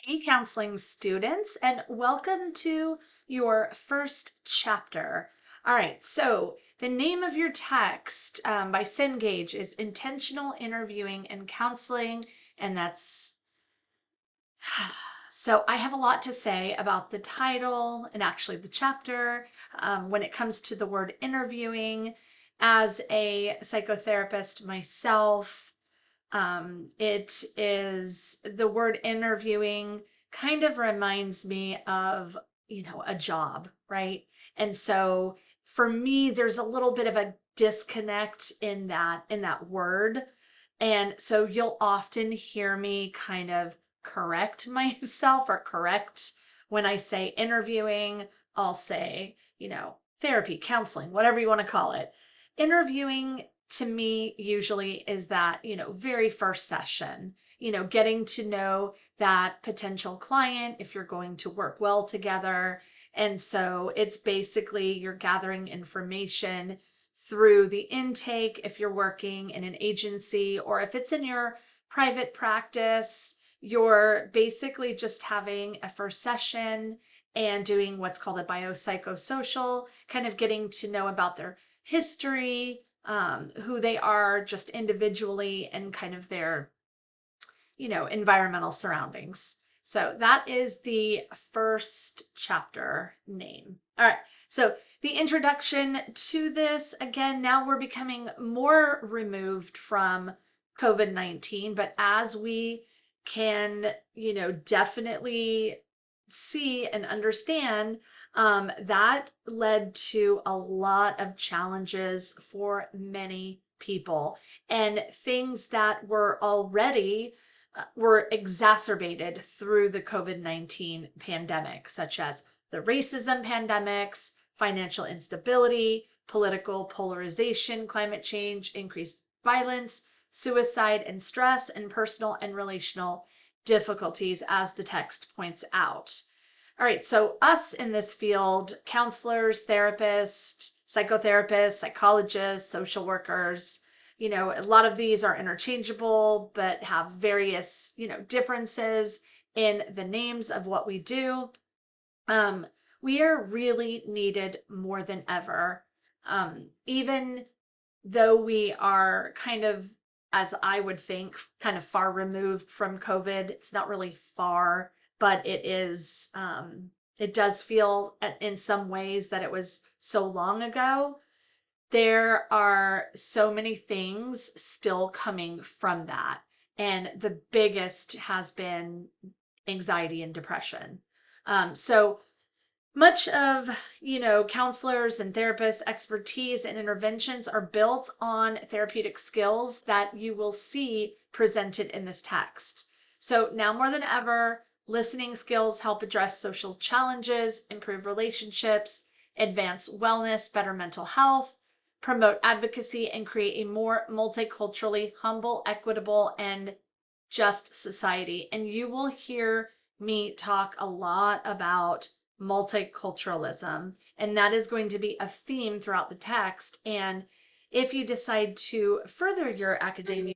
Hey, counseling students, and welcome to your first chapter. All right, so the name of your text by Cengage is Intentional Interviewing and Counseling, and that's so I have a lot to say about the title and actually the chapter when it comes to the word interviewing. As a psychotherapist myself, it is the word interviewing kind of reminds me of, a job, right? And so for me, there's a little bit of a disconnect in that word. And so you'll often hear me kind of correct myself or correct when I say interviewing, I'll say, therapy, counseling, whatever you want to call it. Interviewing to me usually is that, very first session, getting to know that potential client if you're going to work well together. And so it's basically you're gathering information through the intake if you're working in an agency, or if it's in your private practice, you're basically just having a first session and doing what's called a biopsychosocial, kind of getting to know about their history, who they are just individually, and kind of their, environmental surroundings. So that is the first chapter name. All right. So the introduction to this, again, now we're becoming more removed from COVID-19, but as we can, definitely see and understand, that led to a lot of challenges for many people, and things that were exacerbated through the COVID-19 pandemic, such as the racism pandemics, financial instability, political polarization, climate change, increased violence, suicide and stress, and personal and relational difficulties, as the text points out. All right, so us in this field, counselors, therapists, psychotherapists, psychologists, social workers, a lot of these are interchangeable, but have various, differences in the names of what we do. Um, we are really needed more than ever. Even though we are kind of, as I would think, kind of far removed from COVID, it's not really far, but it does feel in some ways that it was so long ago. There are so many things still coming from that. And the biggest has been anxiety and depression. So much of, counselors and therapists' expertise and interventions are built on therapeutic skills that you will see presented in this text. So now more than ever, listening skills help address social challenges, improve relationships, advance wellness, better mental health, promote advocacy, and create a more multiculturally humble, equitable, and just society. And you will hear me talk a lot about multiculturalism, and that is going to be a theme throughout the text. And if you decide to further your academia,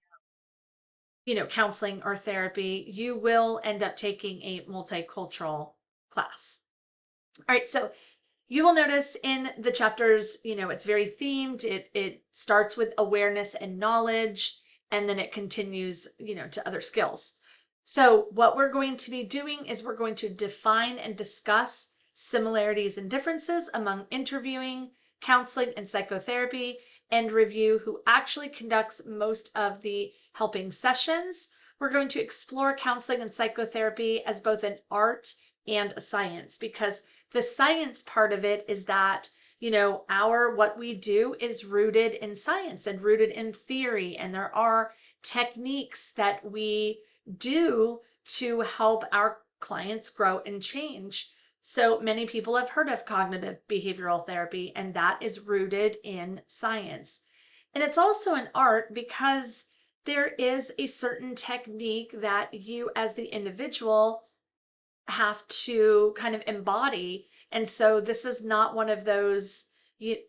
counseling or therapy, you will end up taking a multicultural class. All right, so you will notice in the chapters, it's very themed. It starts with awareness and knowledge, and then it continues, to other skills. So what we're going to be doing is we're going to define and discuss similarities and differences among interviewing, counseling, and psychotherapy, and review who actually conducts most of the helping sessions. We're going to explore counseling and psychotherapy as both an art and a science, because the science part of it is that, what we do is rooted in science and rooted in theory, and there are techniques that we do to help our clients grow and change. So many people have heard of cognitive behavioral therapy, and that is rooted in science. And it's also an art because there is a certain technique that you as the individual have to kind of embody. And so this is not one of those,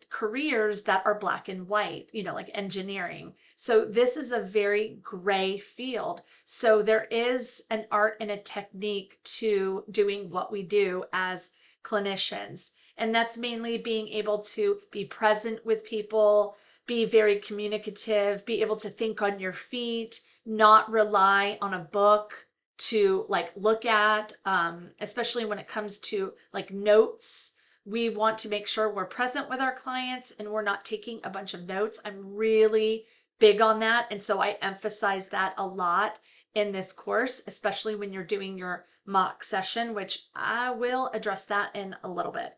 careers that are black and white, like engineering. So this is a very gray field. So there is an art and a technique to doing what we do as clinicians. And that's mainly being able to be present with people, be very communicative, be able to think on your feet, not rely on a book to like look at, especially when it comes to like notes. We want to make sure we're present with our clients and we're not taking a bunch of notes. I'm really big on that. And so I emphasize that a lot in this course, especially when you're doing your mock session, which I will address that in a little bit.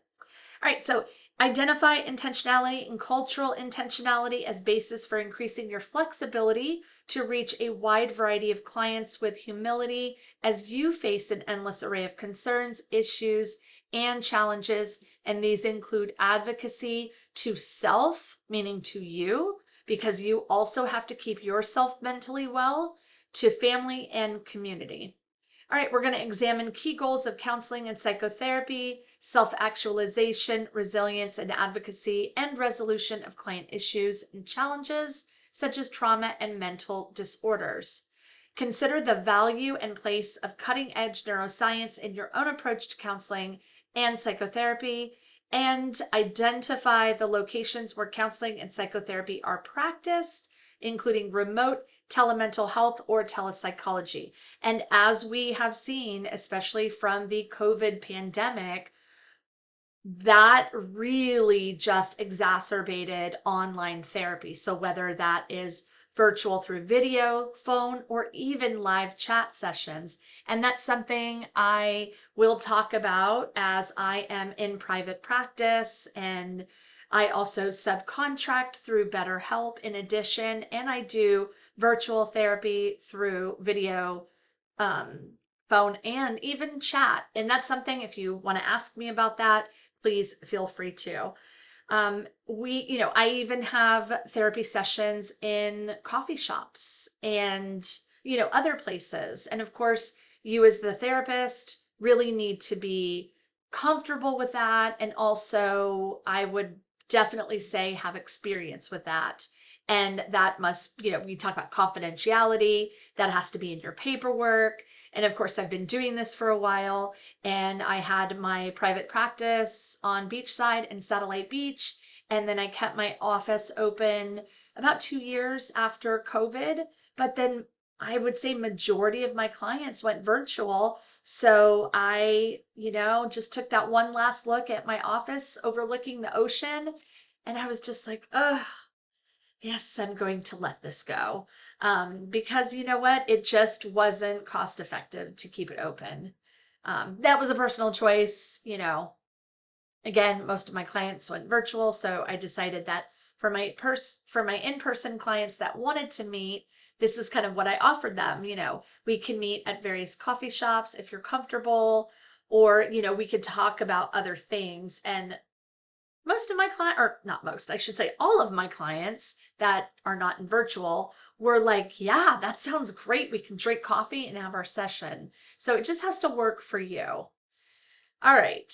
All right, so identify intentionality and cultural intentionality as basis for increasing your flexibility to reach a wide variety of clients with humility as you face an endless array of concerns, issues, and challenges. And these include advocacy to self, meaning to you, because you also have to keep yourself mentally well, to family and community. All right, we're going to examine key goals of counseling and psychotherapy, self-actualization, resilience and advocacy, and resolution of client issues and challenges such as trauma and mental disorders. Consider the value and place of cutting-edge neuroscience in your own approach to counseling and psychotherapy, and identify the locations where counseling and psychotherapy are practiced, including remote telemental health or telepsychology. And as we have seen, especially from the COVID pandemic, that really just exacerbated online therapy. So whether that is virtual through video, phone, or even live chat sessions. And that's something I will talk about as I am in private practice, and I also subcontract through BetterHelp in addition, and I do virtual therapy through video, phone, and even chat. And that's something, if you want to ask me about that, please feel free to. I even have therapy sessions in coffee shops and, other places. And of course, you as the therapist really need to be comfortable with that. And also, I would definitely say have experience with that. And that must, we talk about confidentiality, that has to be in your paperwork. And of course, I've been doing this for a while, and I had my private practice on Beachside and Satellite Beach. And then I kept my office open about 2 years after COVID. But then I would say majority of my clients went virtual. So I, just took that one last look at my office overlooking the ocean. And I was just like, ugh, yes, I'm going to let this go. Because you know what? It just wasn't cost effective to keep it open. That was a personal choice. Again, most of my clients went virtual, so I decided that for my in-person clients that wanted to meet, this is kind of what I offered them. We can meet at various coffee shops if you're comfortable, or we could talk about other things. And most of my clients, or not most, I should say all of my clients that are not in virtual were like, yeah, that sounds great. We can drink coffee and have our session. So it just has to work for you. All right.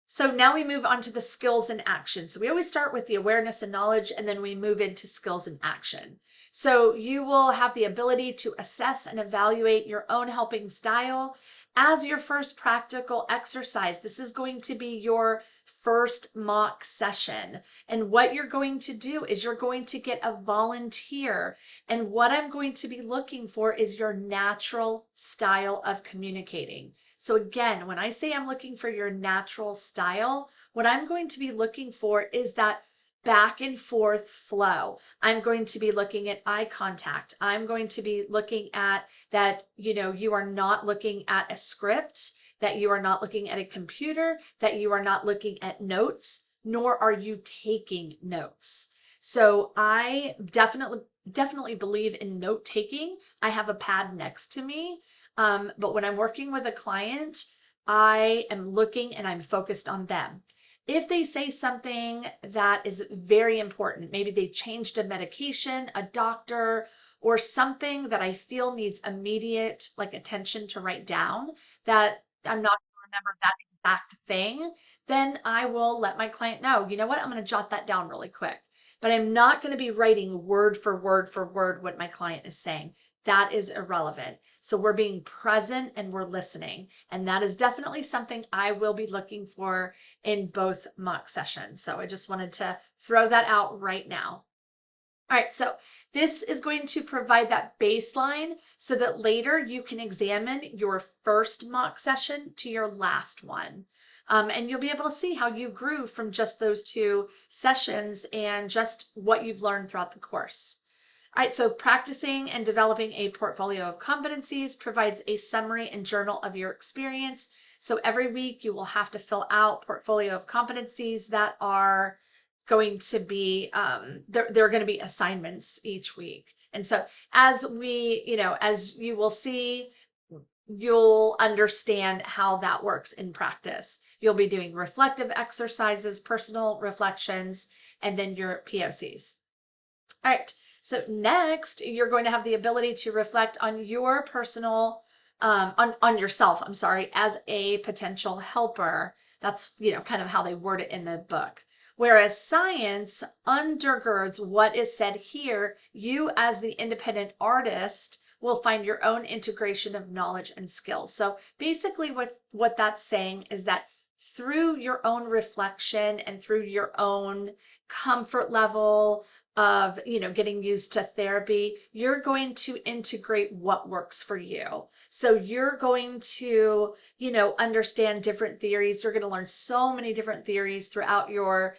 So now we move on to the skills and action. So we always start with the awareness and knowledge, and then we move into skills and action. So you will have the ability to assess and evaluate your own helping style as your first practical exercise. This is going to be your first mock session. And what you're going to do is you're going to get a volunteer. And what I'm going to be looking for is your natural style of communicating. So again, when I say I'm looking for your natural style, what I'm going to be looking for is that back and forth flow. I'm going to be looking at eye contact. I'm going to be looking at that, you are not looking at a script, that you are not looking at a computer, that you are not looking at notes, nor are you taking notes. So I definitely believe in note taking. I have a pad next to me. But when I'm working with a client, I am looking and I'm focused on them. If they say something that is very important, maybe they changed a medication, a doctor, or something that I feel needs immediate attention to write down, that I'm not remember that exact thing, then I will let my client know, you know what, I'm going to jot that down really quick. But I'm not going to be writing word for word for word what my client is saying. That is irrelevant. So we're being present and we're listening. And that is definitely something I will be looking for in both mock sessions. So I just wanted to throw that out right now. All right, so this is going to provide that baseline so that later you can examine your first mock session to your last one. And you'll be able to see how you grew from just those 2 sessions and just what you've learned throughout the course. All right, so practicing and developing a portfolio of competencies provides a summary and journal of your experience. So every week you will have to fill out portfolio of competencies that are going to be, there are going to be assignments each week. And so as as you will see, you'll understand how that works in practice. You'll be doing reflective exercises, personal reflections, and then your POCs. All right. So next, you're going to have the ability to reflect on your personal, on yourself, I'm sorry, as a potential helper. That's, kind of how they word it in the book. Whereas science undergirds what is said here, you as the independent artist will find your own integration of knowledge and skills. So basically what that's saying is that through your own reflection and through your own comfort level of getting used to therapy, you're going to integrate what works for you. So you're going to understand different theories. You're going to learn so many different theories throughout your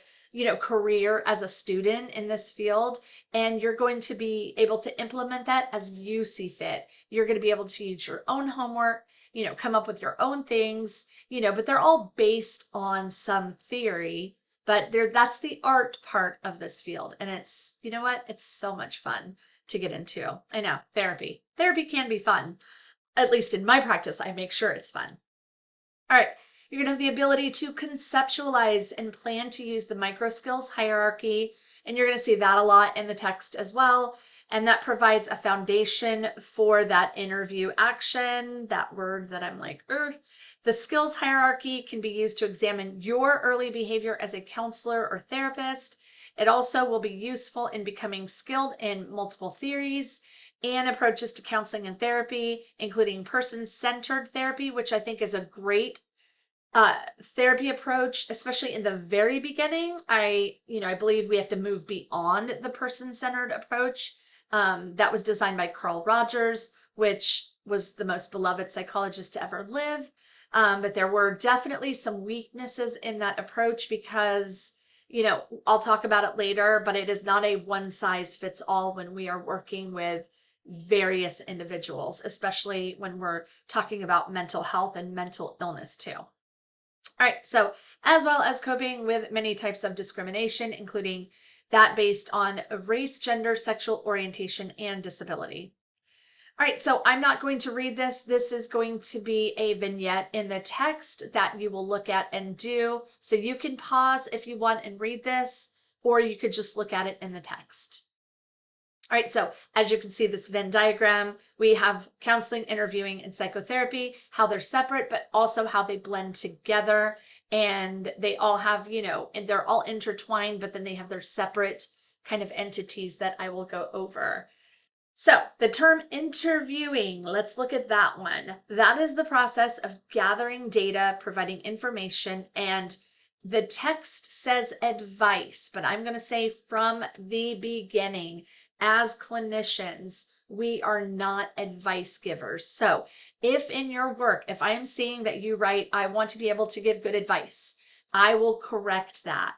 career as a student in this field, and you're going to be able to implement that as you see fit. You're going to be able to use your own homework, come up with your own things, but they're all based on some theory. But that's the art part of this field. And it's, you know what? It's so much fun to get into. I know, therapy. Therapy can be fun. At least in my practice, I make sure it's fun. All right. You're going to have the ability to conceptualize and plan to use the micro skills hierarchy. And you're going to see that a lot in the text as well. And that provides a foundation for that interview action, that word that I'm like, The skills hierarchy can be used to examine your early behavior as a counselor or therapist. It also will be useful in becoming skilled in multiple theories and approaches to counseling and therapy, including person-centered therapy, which I think is a great therapy approach, especially in the very beginning. I believe we have to move beyond the person-centered approach. That was designed by Carl Rogers, which was the most beloved psychologist to ever live. But there were definitely some weaknesses in that approach because, I'll talk about it later, but it is not a one size fits all when we are working with various individuals, especially when we're talking about mental health and mental illness too. All right, so as well as coping with many types of discrimination, including that based on race, gender, sexual orientation, and disability. All right, so I'm not going to read this. This is going to be a vignette in the text that you will look at and do. So you can pause if you want and read this, or you could just look at it in the text. All right, so as you can see this Venn diagram, we have counseling, interviewing, and psychotherapy, how they're separate, but also how they blend together. And they all have, and they're all intertwined, but then they have their separate kind of entities that I will go over. So the term interviewing, let's look at that one. That is the process of gathering data, providing information, and the text says advice, but I'm going to say from the beginning, as clinicians, we are not advice givers. So if in your work, if I am seeing that you write, I want to be able to give good advice, I will correct that.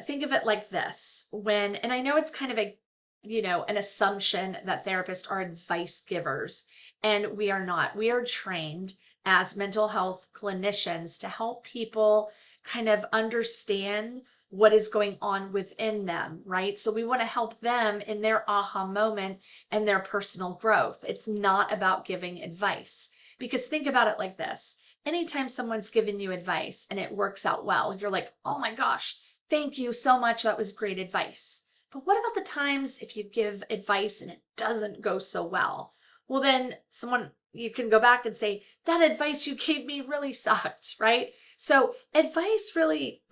Think of it like this. And I know it's kind of an assumption that therapists are advice givers, and we are not. We are trained as mental health clinicians to help people kind of understand what is going on within them, right? So we want to help them in their aha moment and their personal growth. It's not about giving advice. Because think about it like this. Anytime someone's given you advice and it works out well, you're like, oh my gosh, thank you so much. That was great advice. But what about the times if you give advice and it doesn't go so well? Well, then someone, you can go back and say, that advice you gave me really sucked, right? So advice really,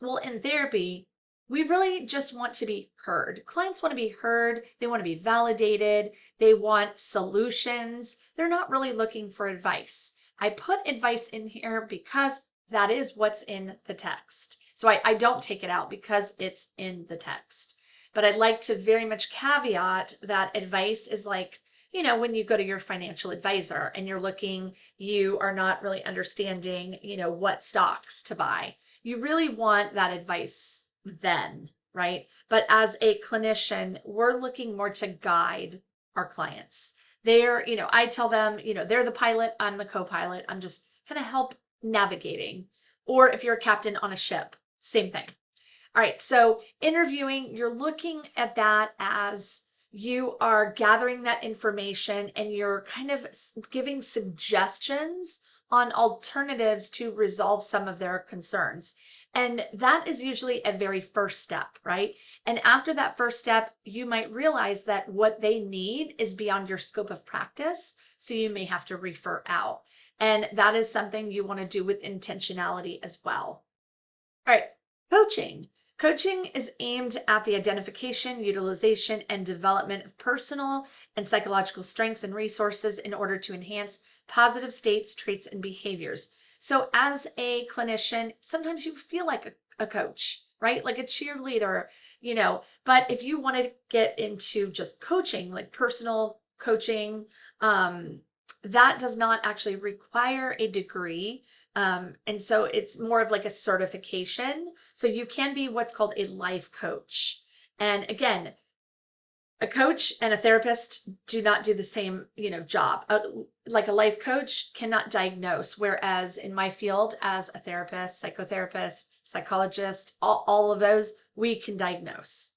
well, in therapy, we really just want to be heard. Clients want to be heard. They want to be validated. They want solutions. They're not really looking for advice. I put advice in here because that is what's in the text. So I don't take it out because it's in the text. But I'd like to very much caveat that advice is like, when you go to your financial advisor and you are not really understanding, what stocks to buy. You really want that advice then, right? But as a clinician, we're looking more to guide our clients. I tell them, they're the pilot, I'm the co-pilot. I'm just kind of help navigating. Or if you're a captain on a ship, same thing. All right, so interviewing, you're looking at that as you are gathering that information and you're kind of giving suggestions on alternatives to resolve some of their concerns. And that is usually a very first step, right? And after that first step, you might realize that what they need is beyond your scope of practice. So you may have to refer out. And that is something you want to do with intentionality as well. All right, coaching. Coaching is aimed at the identification, utilization, and development of personal and psychological strengths and resources in order to enhance positive states, traits, and behaviors. So, as a clinician, sometimes you feel like a coach, right? Like a cheerleader, But if you want to get into just coaching, like personal coaching, that does not actually require a degree. And so it's more of like a certification. So you can be what's called a life coach. And again, a coach and a therapist do not do the same, job. Like a life coach cannot diagnose, whereas in my field as a therapist, psychotherapist, psychologist, all of those, we can diagnose.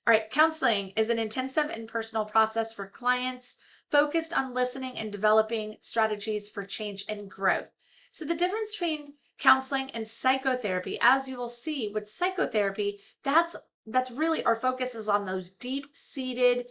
All right, counseling is an intensive and personal process for clients focused on listening and developing strategies for change and growth. So the difference between counseling and psychotherapy, as you will see with psychotherapy, that's really our focus is on those deep-seated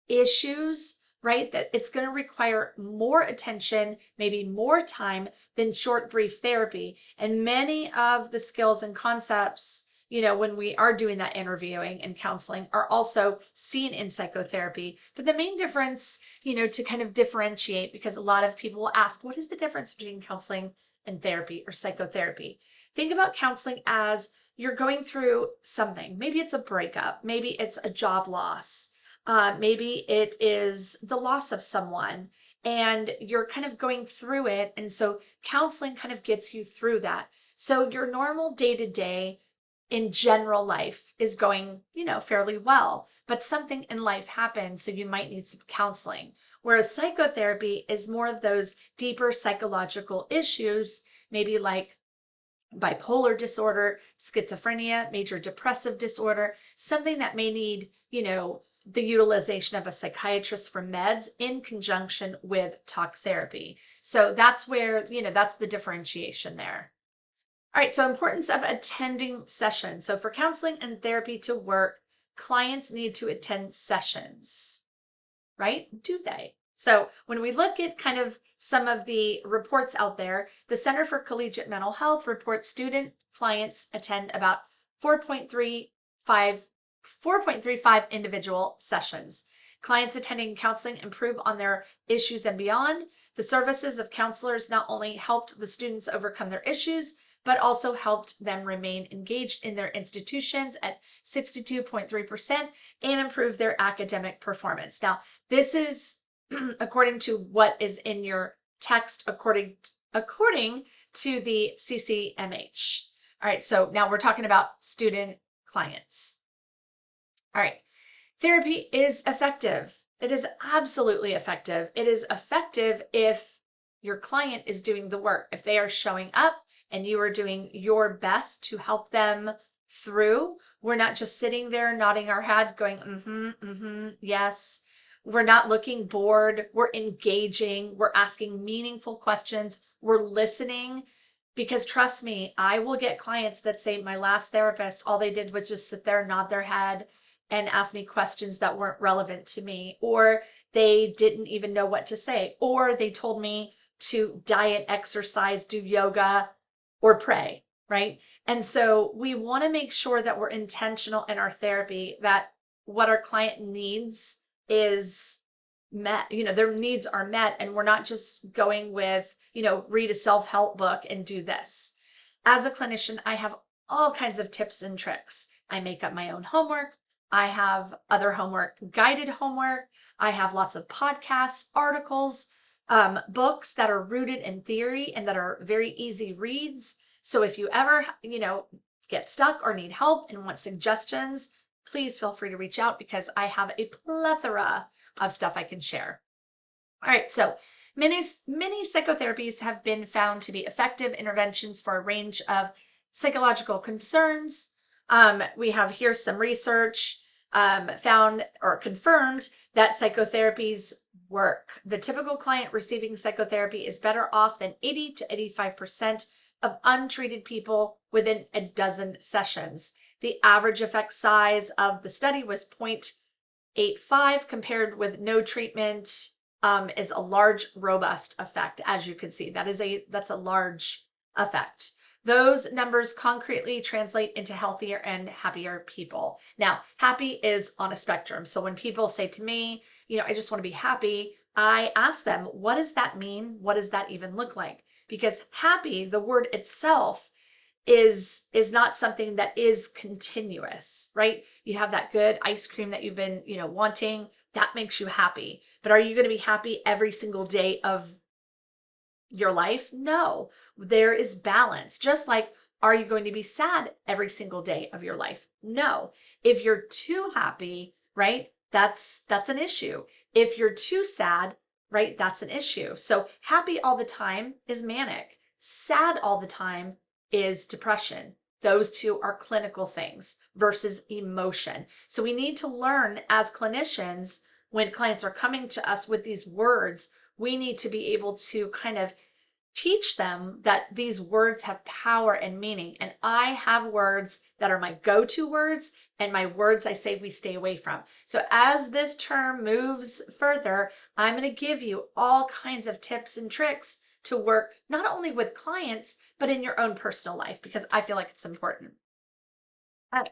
issues, right? That it's going to require more attention, maybe more time than short, brief therapy. And many of the skills and concepts, when we are doing that interviewing and counseling, are also seen in psychotherapy. But the main difference, to kind of differentiate, because a lot of people will ask, what is the difference between counseling and therapy or psychotherapy? Think about counseling as you're going through something. Maybe it's a breakup, maybe it's a job loss. Maybe it is the loss of someone and you're kind of going through it. And so counseling kind of gets you through that. So your normal day to day in general life is going, fairly well, but something in life happens. So you might need some counseling. Whereas psychotherapy is more of those deeper psychological issues, maybe like bipolar disorder, schizophrenia, major depressive disorder, something that may need, the utilization of a psychiatrist for meds in conjunction with talk therapy. So that's where, that's the differentiation there. All right, so importance of attending sessions. So for counseling and therapy to work, clients need to attend sessions, right? Do they? So when we look at kind of some of the reports out there, the Center for Collegiate Mental Health reports student clients attend about 4.35 individual sessions. Clients attending counseling improve on their issues and beyond. The services of counselors not only helped the students overcome their issues, but also helped them remain engaged in their institutions at 62.3% and improve their academic performance. Now, this is according to what is in your text, according to the CCMH. All right, so now we're talking about student clients. All right, therapy is effective. It is absolutely effective. It is effective if your client is doing the work, if they are showing up and you are doing your best to help them through. We're not just sitting there nodding our head going, yes. We're not looking bored. We're engaging. We're asking meaningful questions. We're listening. Because trust me, I will get clients that say, my last therapist, all they did was just sit there, nod their head, and asked me questions that weren't relevant to me, or they didn't even know what to say, or they told me to diet, exercise, do yoga, or pray, right? And so we want to make sure that we're intentional in our therapy, that what our client needs is met, their needs are met, and we're not just going with, read a self-help book and do this. As a clinician, I have all kinds of tips and tricks. I make up my own homework. I have other homework, guided homework. I have lots of podcasts, articles, books that are rooted in theory and that are very easy reads. So if you ever, get stuck or need help and want suggestions, please feel free to reach out because I have a plethora of stuff I can share. All right, so many psychotherapies have been found to be effective interventions for a range of psychological concerns. We have here some research found or confirmed that psychotherapies work. The typical client receiving psychotherapy is better off than 80 to 85% of untreated people within a dozen sessions. The average effect size of the study was 0.85 compared with no treatment is a large, robust effect. As you can see, that's a large effect. Those numbers concretely translate into healthier and happier people. Now, happy is on a spectrum. So when people say to me, I just want to be happy, I ask them, what does that mean? What does that even look like? Because happy, the word itself, is not something that is continuous, right? You have that good ice cream that you've been, wanting, that makes you happy. But are you going to be happy every single day of your life? No. There is balance. Just like, are you going to be sad every single day of your life? No. If you're too happy, right? That's an issue. If you're too sad, right? That's an issue. So happy all the time is manic. Sad all the time is depression. Those two are clinical things versus emotion. So we need to learn as clinicians, when clients are coming to us with these words, we need to be able to kind of teach them that these words have power and meaning. And I have words that are my go-to words and my words I say we stay away from. So as this term moves further, I'm going to give you all kinds of tips and tricks to work not only with clients, but in your own personal life, because I feel like it's important. All right.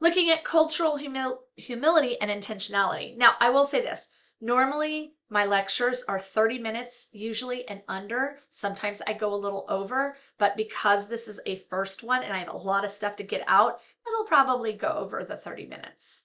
Looking at cultural humility and intentionality. Now, I will say this. Normally, my lectures are 30 minutes, usually and under. Sometimes I go a little over, but because this is a first one and I have a lot of stuff to get out, it'll probably go over the 30 minutes.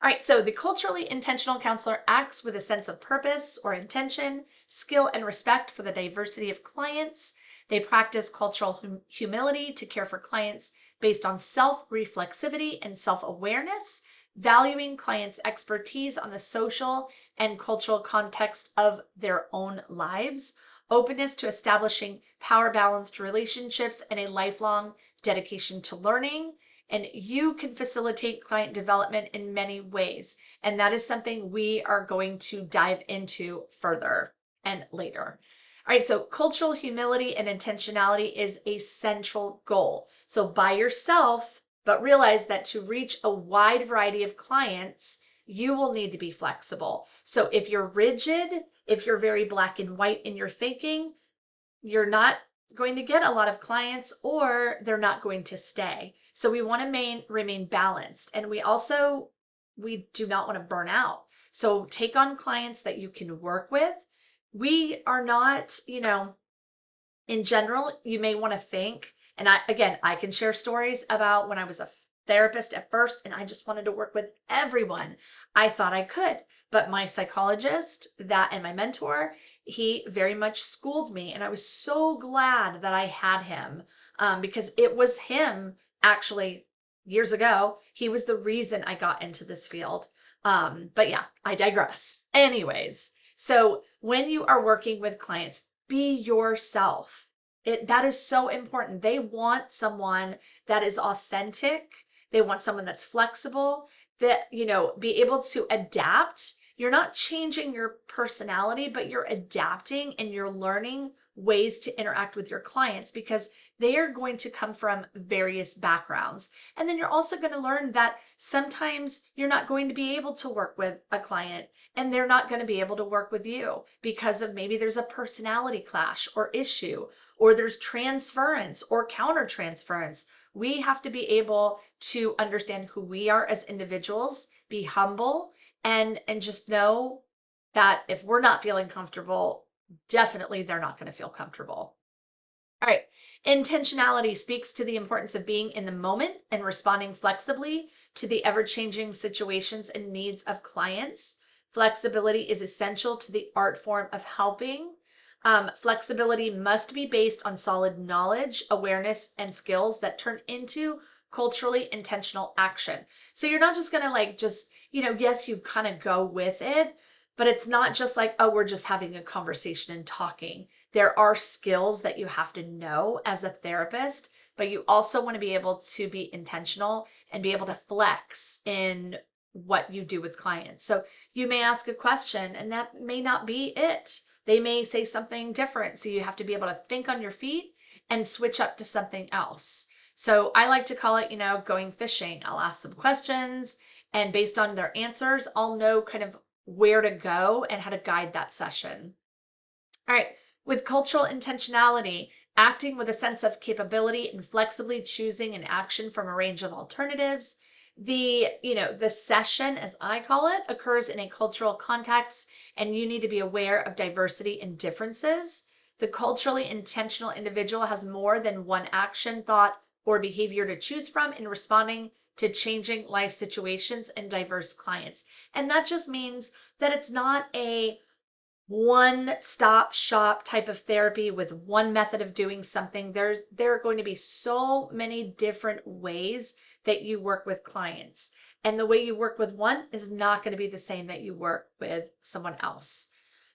All right, so the culturally intentional counselor acts with a sense of purpose or intention, skill, and respect for the diversity of clients. They practice cultural humility to care for clients based on self-reflexivity and self-awareness, valuing clients' expertise on the social and cultural context of their own lives, openness to establishing power-balanced relationships, and a lifelong dedication to learning. And you can facilitate client development in many ways. And that is something we are going to dive into further and later. All right, so cultural humility and intentionality is a central goal. So by yourself, but realize that to reach a wide variety of clients, you will need to be flexible. So if you're rigid, if you're very black and white in your thinking, you're not going to get a lot of clients, or they're not going to stay. So we want to remain balanced, and we do not want to burn out. So take on clients that you can work with. We are not, in general, you may want to think, and I can share stories about when I was a therapist at first and I just wanted to work with everyone. I thought I could, but my psychologist and my mentor, he very much schooled me, and I was so glad that I had him, because it was him actually years ago. He was the reason I got into this field. But yeah, I digress. Anyways, so when you are working with clients, be yourself. That is so important. They want someone that is authentic. They want someone that's flexible, that, be able to adapt. You're not changing your personality, but you're adapting and you're learning ways to interact with your clients because they are going to come from various backgrounds. And then you're also going to learn that sometimes you're not going to be able to work with a client and they're not going to be able to work with you because of maybe there's a personality clash or issue, or there's transference or counter transference. We have to be able to understand who we are as individuals, be humble, and just know that if we're not feeling comfortable, definitely they're not going to feel comfortable. All right. Intentionality speaks to the importance of being in the moment and responding flexibly to the ever-changing situations and needs of clients. Flexibility is essential to the art form of helping. Flexibility must be based on solid knowledge, awareness, and skills that turn into culturally intentional action. So you're not just going to yes, you kind of go with it, but it's not just like, oh, we're just having a conversation and talking. There are skills that you have to know as a therapist, but you also want to be able to be intentional and be able to flex in what you do with clients. So you may ask a question and that may not be it. They may say something different. So you have to be able to think on your feet and switch up to something else. So I like to call it, going fishing. I'll ask some questions, and based on their answers, I'll know kind of where to go and how to guide that session. All right. With cultural intentionality, acting with a sense of capability and flexibly choosing an action from a range of alternatives. The session, as I call it, occurs in a cultural context, and you need to be aware of diversity and differences. The culturally intentional individual has more than one action, thought, or behavior to choose from in responding to changing life situations and diverse clients. And that just means that it's not a one-stop shop type of therapy with one method of doing something. There are going to be so many different ways that you work with clients. And the way you work with one is not going to be the same that you work with someone else.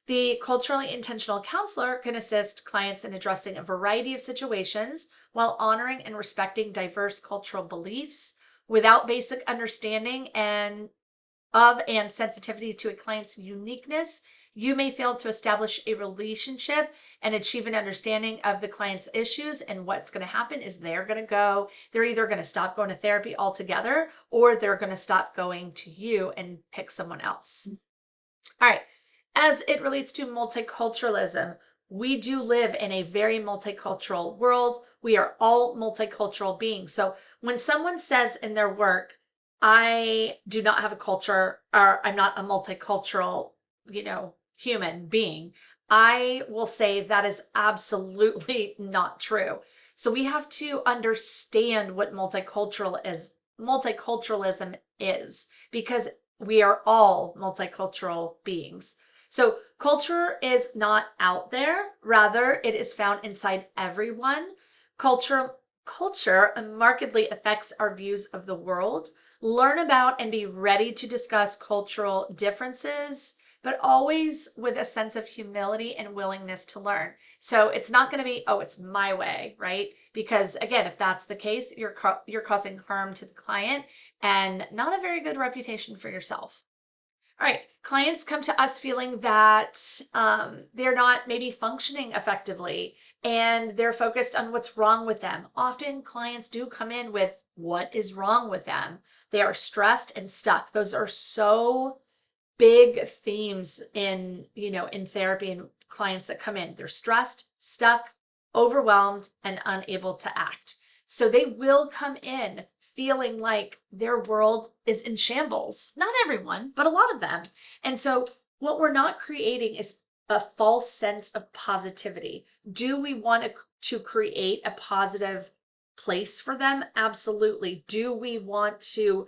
The culturally intentional counselor can assist clients in addressing a variety of situations while honoring and respecting diverse cultural beliefs. Without basic understanding and sensitivity to a client's uniqueness, you may fail to establish a relationship and achieve an understanding of the client's issues. And what's going to happen is they're either going to stop going to therapy altogether, or they're going to stop going to you and pick someone else. All right. As it relates to multiculturalism, we do live in a very multicultural world. We are all multicultural beings. So when someone says in their work, I do not have a culture, or I'm not a multicultural, human being, I will say that is absolutely not true. So we have to understand what multiculturalism is, because we are all multicultural beings. So culture is not out there, rather it is found inside everyone. Culture markedly affects our views of the world. Learn about and be ready to discuss cultural differences, but always with a sense of humility and willingness to learn. So it's not going to be, oh, it's my way, right? Because again, if that's the case, you're causing harm to the client and not a very good reputation for yourself. All right, clients come to us feeling that they're not maybe functioning effectively and they're focused on what's wrong with them. Often clients do come in with what is wrong with them. They are stressed and stuck. Those are so big themes in therapy, and clients that come in. They're stressed, stuck, overwhelmed, and unable to act. So they will come in feeling like their world is in shambles. Not everyone, but a lot of them. And so what we're not creating is a false sense of positivity. Do we want to create a positive place for them? Absolutely. Do we want to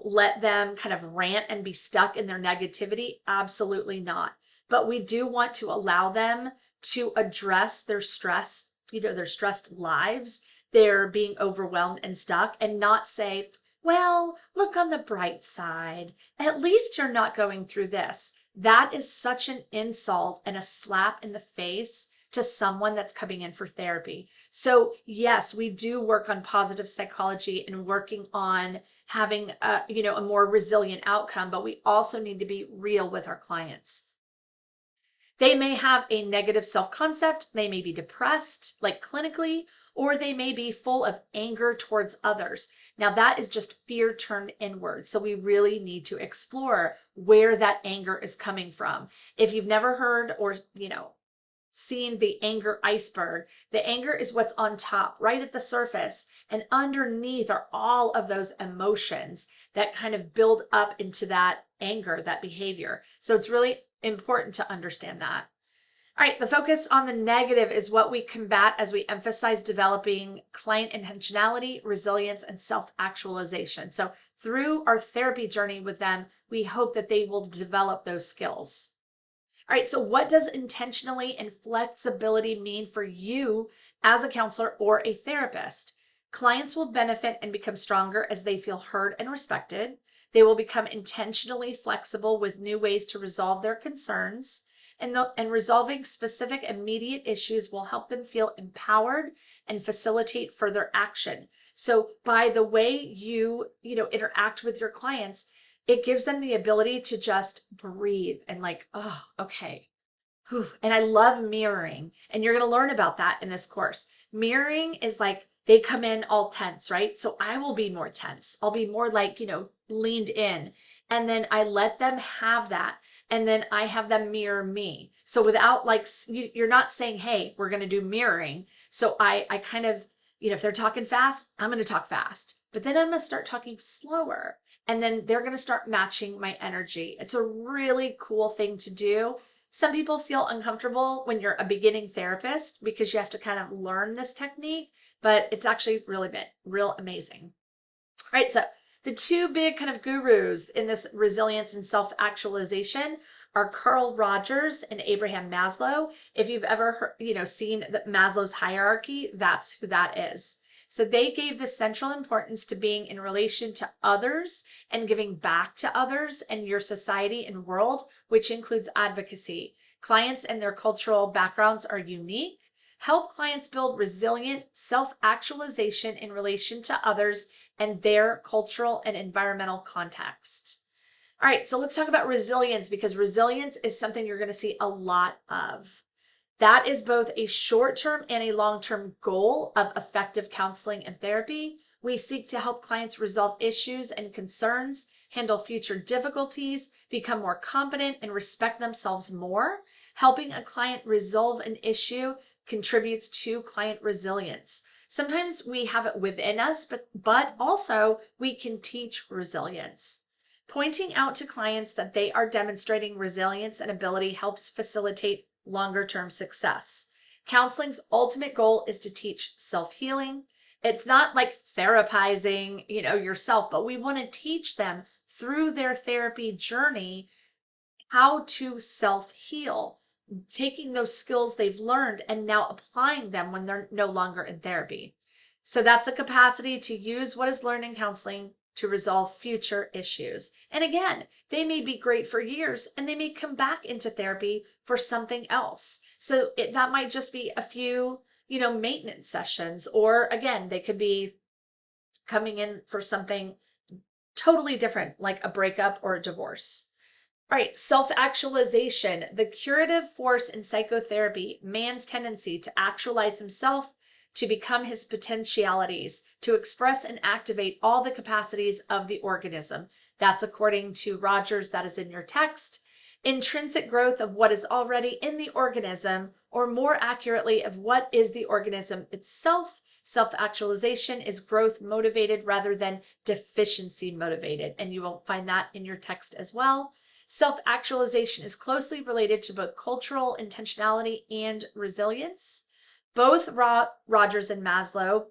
let them kind of rant and be stuck in their negativity? Absolutely not. But we do want to allow them to address their stress, their stressed lives, they're being overwhelmed and stuck, and not say, well, look on the bright side. At least you're not going through this. That is such an insult and a slap in the face to someone that's coming in for therapy. So yes, we do work on positive psychology and working on having a more resilient outcome, but we also need to be real with our clients. They may have a negative self-concept, they may be depressed, like clinically, or they may be full of anger towards others. Now, that is just fear turned inward. So we really need to explore where that anger is coming from. If you've never heard or, seen the anger iceberg, the anger is what's on top, right at the surface. And underneath are all of those emotions that kind of build up into that anger, that behavior. So it's really important to understand that. All right, the focus on the negative is what we combat as we emphasize developing client intentionality, resilience, and self-actualization. So through our therapy journey with them, we hope that they will develop those skills. All right, so what does intentionally and flexibility mean for you as a counselor or a therapist? Clients will benefit and become stronger as they feel heard and respected. They will become intentionally flexible with new ways to resolve their concerns. And resolving specific immediate issues will help them feel empowered and facilitate further action. So by the way interact with your clients, it gives them the ability to just breathe and like, oh, okay. Whew. And I love mirroring. And you're going to learn about that in this course. Mirroring is like they come in all tense, right? So I will be more tense. I'll be more like, leaned in. And then I let them have that. And then I have them mirror me. So without like, you're not saying, hey, we're going to do mirroring. So I kind of, if they're talking fast, I'm going to talk fast. But then I'm going to start talking slower. And then they're going to start matching my energy. It's a really cool thing to do. Some people feel uncomfortable when you're a beginning therapist because you have to kind of learn this technique, but it's actually really real amazing. All right, so the two big kind of gurus in this resilience and self-actualization are Carl Rogers and Abraham Maslow. If you've ever heard, seen the Maslow's hierarchy, that's who that is. So they gave the central importance to being in relation to others and giving back to others and your society and world, which includes advocacy. Clients and their cultural backgrounds are unique. Help clients build resilient self-actualization in relation to others and their cultural and environmental context. All right, so let's talk about resilience because resilience is something you're going to see a lot of. That is both a short-term and a long-term goal of effective counseling and therapy. We seek to help clients resolve issues and concerns, handle future difficulties, become more competent, and respect themselves more. Helping a client resolve an issue contributes to client resilience. Sometimes we have it within us, but also we can teach resilience. Pointing out to clients that they are demonstrating resilience and ability helps facilitate longer-term success. Counseling's ultimate goal is to teach self-healing. It's not like therapizing, yourself, but we want to teach them through their therapy journey how to self-heal, taking those skills they've learned and now applying them when they're no longer in therapy. So that's the capacity to use what is learned in counseling to resolve future issues. And again, they may be great for years and they may come back into therapy for something else. So that might just be a few, maintenance sessions, or again, they could be coming in for something totally different, like a breakup or a divorce. All right, self-actualization, the curative force in psychotherapy, man's tendency to actualize himself, to become his potentialities, to express and activate all the capacities of the organism. That's according to Rogers, that is in your text. Intrinsic growth of what is already in the organism, or more accurately, of what is the organism itself. Self-actualization is growth motivated rather than deficiency motivated, and you will find that in your text as well. Self-actualization is closely related to both cultural intentionality and resilience. Both Rogers and Maslow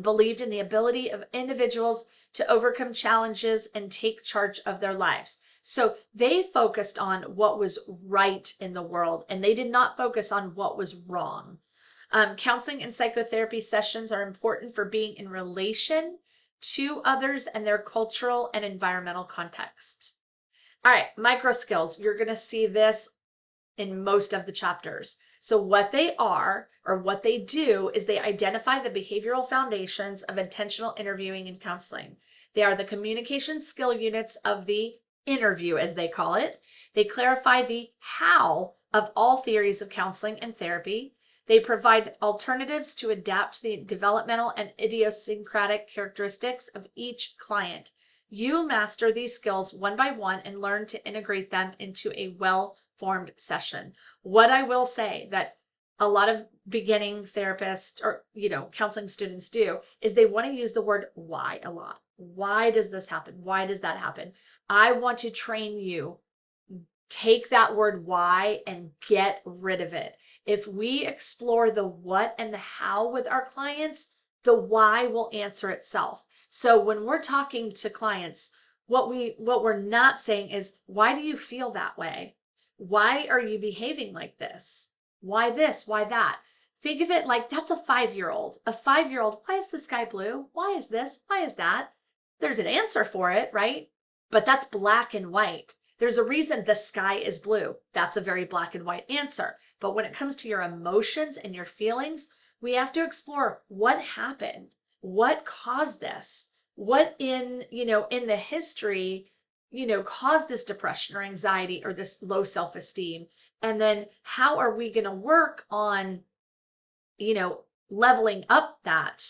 believed in the ability of individuals to overcome challenges and take charge of their lives. So they focused on what was right in the world and they did not focus on what was wrong. Counseling and psychotherapy sessions are important for being in relation to others and their cultural and environmental context. All right, micro skills. You're going to see this in most of the chapters. So what they are, or what they do, is they identify the behavioral foundations of intentional interviewing and counseling. They are the communication skill units of the interview, as they call it. They clarify the how of all theories of counseling and therapy. They provide alternatives to adapt to the developmental and idiosyncratic characteristics of each client. You master these skills one by one and learn to integrate them into a well-formed session. What I will say that a lot of beginning therapists or, counseling students do is they want to use the word why a lot. Why does this happen? Why does that happen? I want to train you. Take that word why and get rid of it. If we explore the what and the how with our clients, the why will answer itself. So when we're talking to clients, what we're not saying is, why do you feel that way? Why are you behaving like this? Why this? Why that? Think of it like that's a 5-year-old. A 5-year-old, why is the sky blue? Why is this? Why is that? There's an answer for it, right? But that's black and white. There's a reason the sky is blue. That's a very black and white answer. But when it comes to your emotions and your feelings, we have to explore what happened, what caused this, what in the history, caused this depression or anxiety or this low self-esteem. And then how are we going to work on, you know, leveling up that,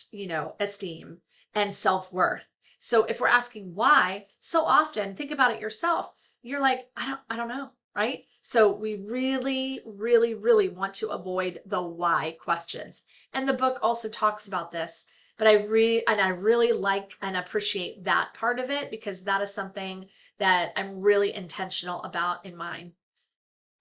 esteem and self-worth. So if we're asking why, so often think about it yourself. You're like, I don't know, right? So we really, really, really want to avoid the why questions. And the book also talks about this, but I really like and appreciate that part of it because that is something that I'm really intentional about in mine.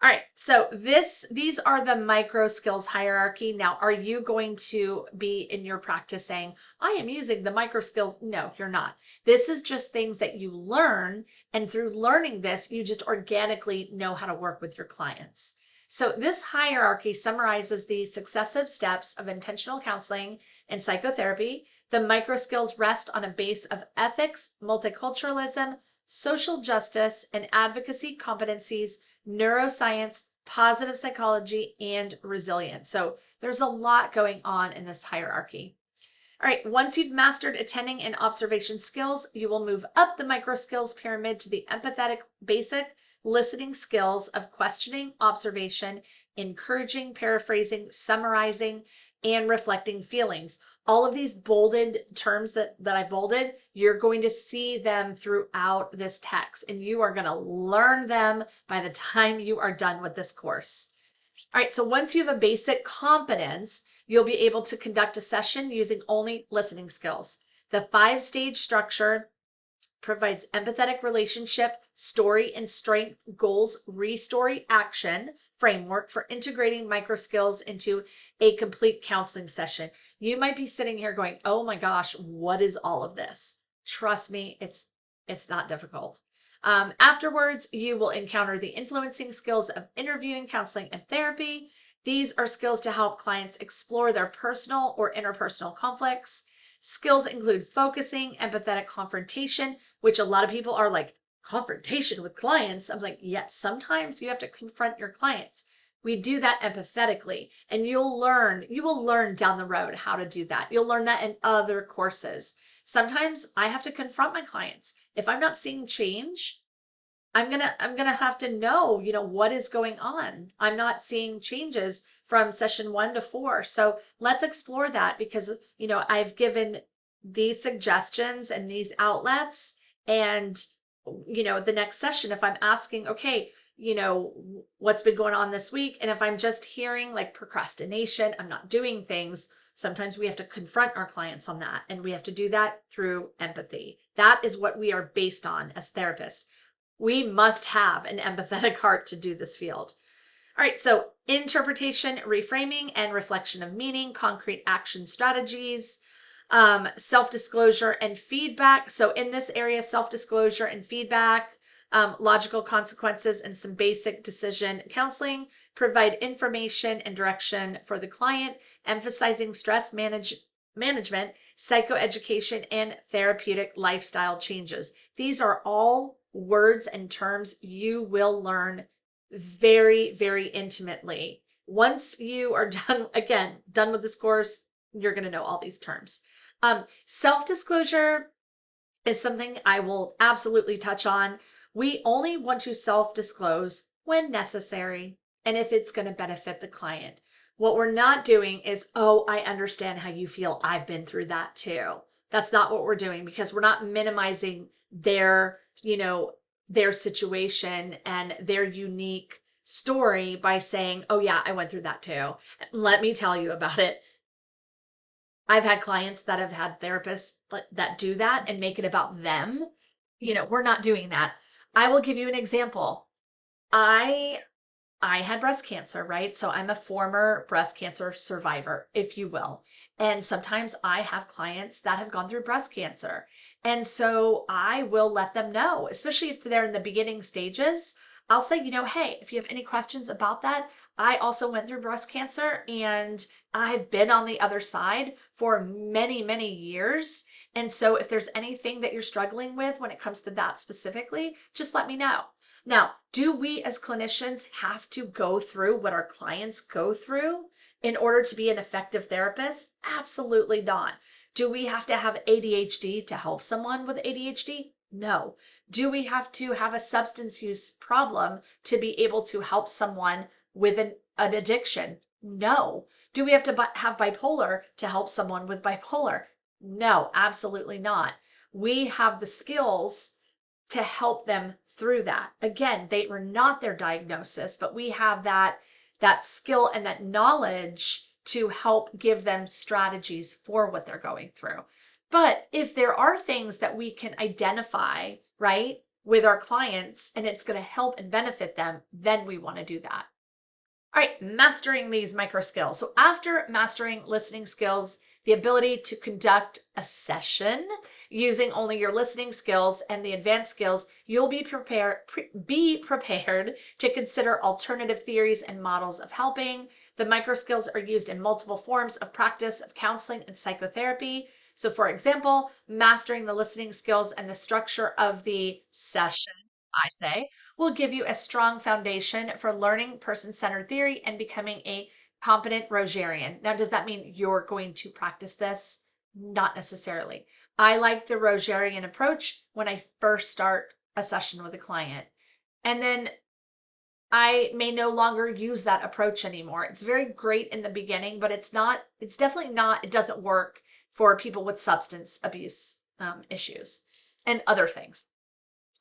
All right, so these are the micro skills hierarchy. Now, are you going to be in your practice saying, I am using the micro skills? No, you're not. This is just things that you learn, and through learning this, you just organically know how to work with your clients. So this hierarchy summarizes the successive steps of intentional counseling and psychotherapy. The micro skills rest on a base of ethics, multiculturalism, social justice, and advocacy competencies, neuroscience, positive psychology, and resilience. So there's a lot going on in this hierarchy. All right, once you've mastered attending and observation skills, you will move up the micro skills pyramid to the empathetic basic listening skills of questioning, observation, encouraging, paraphrasing, summarizing, and reflecting feelings. All of these bolded terms that I bolded, you're going to see them throughout this text, and you are going to learn them by the time you are done with this course. All right, so once you have a basic competence, you'll be able to conduct a session using only listening skills. The 5-stage structure provides empathetic relationship, story and strength, goals, restory, action framework for integrating micro skills into a complete counseling session. You might be sitting here going, oh my gosh, what is all of this? Trust me, it's not difficult. Afterwards, you will encounter the influencing skills of interviewing, counseling, and therapy. These are skills to help clients explore their personal or interpersonal conflicts. Skills include focusing, empathetic confrontation, which a lot of people are like, confrontation with clients. I'm like, yes, sometimes you have to confront your clients. We do that empathetically, and you will learn down the road how to do that. You'll learn that in other courses. Sometimes I have to confront my clients. If I'm not seeing change, I'm gonna have to know, what is going on. I'm not seeing changes from session 1 to 4. So let's explore that because, I've given these suggestions and these outlets. And, the next session, if I'm asking, okay, what's been going on this week? And if I'm just hearing like procrastination, I'm not doing things. Sometimes we have to confront our clients on that. And we have to do that through empathy. That is what we are based on as therapists. We must have an empathetic heart to do this field. All right, so interpretation, reframing, and reflection of meaning, concrete action strategies, self-disclosure and feedback. So in this area, self-disclosure and feedback, logical consequences, and some basic decision counseling provide information and direction for the client, emphasizing stress management, psychoeducation, and therapeutic lifestyle changes. These are all words and terms you will learn very, very intimately. Once you are done with this course, you're going to know all these terms. Self-disclosure is something I will absolutely touch on. We only want to self-disclose when necessary. and if it's going to benefit the client. What we're not doing is, oh, I understand how you feel. I've been through that too. That's not what we're doing, because we're not minimizing their, their situation and their unique story by saying, oh yeah, I went through that too. Let me tell you about it. I've had clients that have had therapists that do that and make it about them. We're not doing that. I will give you an example. I I had breast cancer, right? So I'm a former breast cancer survivor, if you will. And sometimes I have clients that have gone through breast cancer. And so I will let them know, especially if they're in the beginning stages. I'll say, hey, if you have any questions about that, I also went through breast cancer and I've been on the other side for many, many years. And so if there's anything that you're struggling with when it comes to that specifically, just let me know. Now, do we as clinicians have to go through what our clients go through in order to be an effective therapist? Absolutely not. Do we have to have ADHD to help someone with ADHD? No. Do we have to have a substance use problem to be able to help someone with an addiction? No. Do we have to have bipolar to help someone with bipolar? No, absolutely not. We have the skills to help them through that. Again, they were not their diagnosis, but we have that skill and that knowledge to help give them strategies for what they're going through. But if there are things that we can identify, right, with our clients and it's going to help and benefit them, then we want to do that. All right, mastering these micro skills. So after mastering listening skills, the ability to conduct a session using only your listening skills and the advanced skills, you'll be prepared to consider alternative theories and models of helping. The micro skills are used in multiple forms of practice of counseling and psychotherapy. So for example, mastering the listening skills and the structure of the session, I say, will give you a strong foundation for learning person-centered theory and becoming a competent Rogerian. Now, does that mean you're going to practice this? Not necessarily. I like the Rogerian approach when I first start a session with a client. And then I may no longer use that approach anymore. It's very great in the beginning, but it's definitely not, it doesn't work for people with substance abuse issues and other things.